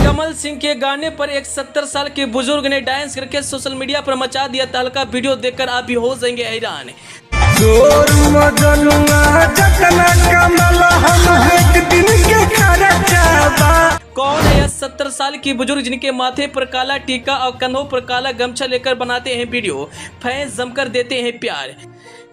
नीलकमल सिंह के गाने पर एक 70 साल के बुजुर्ग ने डांस करके सोशल मीडिया पर मचा दिया तहलका। वीडियो देखकर आप भी हो जाएंगे हैरान। कौन है यह 70 साल की बुजुर्ग जिनके माथे पर काला टीका और कंधों पर काला गमछा लेकर बनाते हैं वीडियो, फैंस जमकर देते हैं प्यार।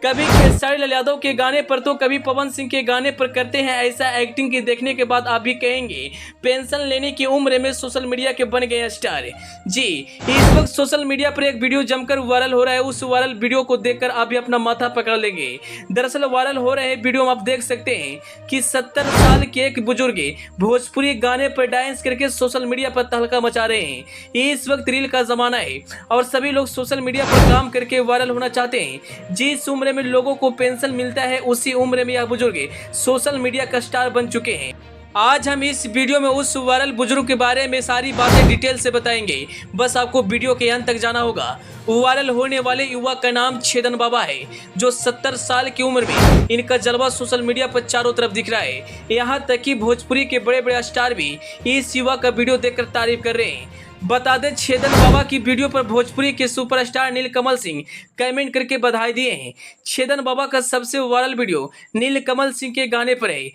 कभी खेसारी लाल यादव के गाने पर तो कभी पवन सिंह के गाने पर करते हैं ऐसा एक्टिंग की देखने के बाद आप भी कहेंगे पेंशन लेने की उम्र में सोशल मीडिया के बन गए स्टार। जी, इस वक्त सोशल मीडिया पर एक वीडियो जमकर वायरल हो रहा है। उस वायरल वीडियो को देखकर आप भी अपना माथा पकड़ लेंगे। दरअसल वायरल हो रहे वीडियो में आप देख सकते हैं कि 70 साल के एक बुजुर्ग भोजपुरी गाने पर डांस करके सोशल मीडिया पर तहलका मचा रहे हैं। इस वक्त रील का जमाना है और सभी लोग सोशल मीडिया पर काम करके वायरल होना चाहते हैं। जिस उम्र में लोगों को पेंशन मिलता है उसी उम्र में यह बुजुर्ग सोशल मीडिया का स्टार बन चुके हैं। आज हम इस वीडियो में उस वायरल बुजुर्ग के बारे में सारी बातें डिटेल से बताएंगे। बस आपको वीडियो के अंत तक जाना होगा। वायरल होने वाले युवक का नाम छेदन बाबा है, जो 70 साल की उम्र में इनका जलवा सोशल मीडिया पर चारों तरफ दिख रहा है। यहाँ तक कि भोजपुरी के बड़े बड़े स्टार भी इस युवक का वीडियो देखकर तारीफ कर रहे हैं। बता दें, छेदन बाबा की वीडियो पर भोजपुरी के सुपरस्टार नीलकमल सिंह कमेंट करके बधाई दिए हैं। छेदन बाबा का सबसे वायरल वीडियो नीलकमल सिंह के गाने पर है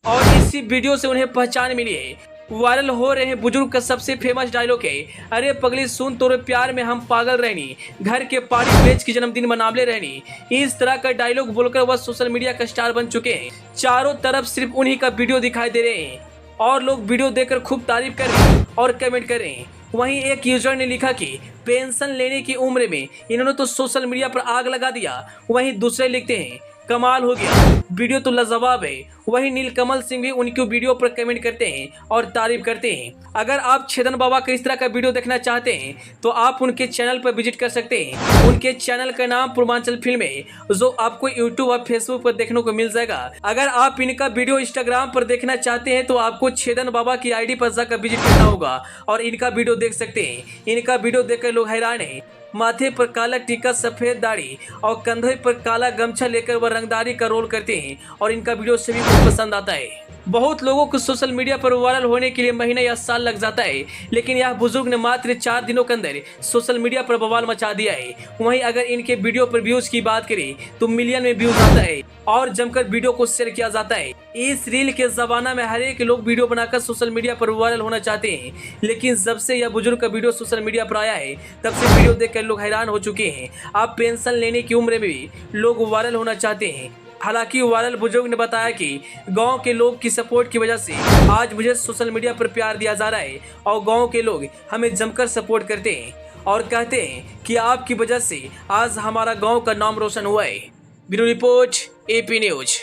और इसी वीडियो से उन्हें पहचान मिली है। वायरल हो रहे बुजुर्ग का सबसे फेमस डायलॉग है, अरे पगली सुन तोरे प्यार में हम पागल रहनी, घर के पानी बेच के जन्मदिन मनावले रहनी। इस तरह का डायलॉग बोलकर वह सोशल मीडिया का स्टार बन चुके हैं। चारों तरफ सिर्फ उन्हीं का वीडियो दिखाई दे रहे हैं और लोग वीडियो देखकर खूब तारीफ कर रहे हैं और कमेंट कर रहे हैं। वहीं एक यूजर ने लिखा कि पेंशन लेने की उम्र में इन्होंने तो सोशल मीडिया पर आग लगा दिया। वहीं दूसरे लिखते हैं, कमाल हो गया, वीडियो तो लाजवाब है। वहीं नीलकमल सिंह भी उनकी वीडियो पर कमेंट करते हैं और तारीफ करते हैं। अगर आप छेदन बाबा का इस तरह का वीडियो देखना चाहते हैं तो आप उनके चैनल पर विजिट कर सकते हैं। उनके चैनल का नाम पूर्वांचल फिल्म है, जो आपको यूट्यूब और फेसबुक पर देखने को मिल जाएगा। अगर आप इनका वीडियो इंस्टाग्राम पर देखना चाहते हैं तो आपको छेदन बाबा की आईडी पर जाकर विजिट करना होगा और इनका वीडियो देख सकते हैं। इनका वीडियो देखकर लोग हैरान हैं। माथे पर काला टीका, सफेद दाढ़ी और कंधे पर काला गमछा लेकर वह रंगदारी का रोल करते हैं और इनका वीडियो सभी को पसंद आता है। बहुत लोगों को सोशल मीडिया पर वायरल होने के लिए महीना या साल लग जाता है, लेकिन यह बुजुर्ग ने मात्र 4 दिनों के अंदर सोशल मीडिया पर बवाल मचा दिया है। वहीं अगर इनके वीडियो पर व्यूज की बात करें तो मिलियन में व्यूज आता है और जमकर वीडियो को शेयर किया जाता है। इस रील के जमाना में हर एक लोग वीडियो बनाकर सोशल मीडिया पर वायरल होना चाहते हैं, लेकिन जब से यह बुजुर्ग का वीडियो सोशल मीडिया पर आया है तब से वीडियो देखकर लोग हैरान हो चुके हैं। अब पेंशन लेने की उम्र में भी लोग वायरल होना चाहते हैं। हालांकि वायरल बुजुर्ग ने बताया कि गांव के लोग की सपोर्ट की वजह से आज मुझे सोशल मीडिया पर प्यार दिया जा रहा है और गांव के लोग हमें जमकर सपोर्ट करते हैं और कहते हैं कि आपकी वजह से आज हमारा गांव का नाम रोशन हुआ है। Bureau report, AP news.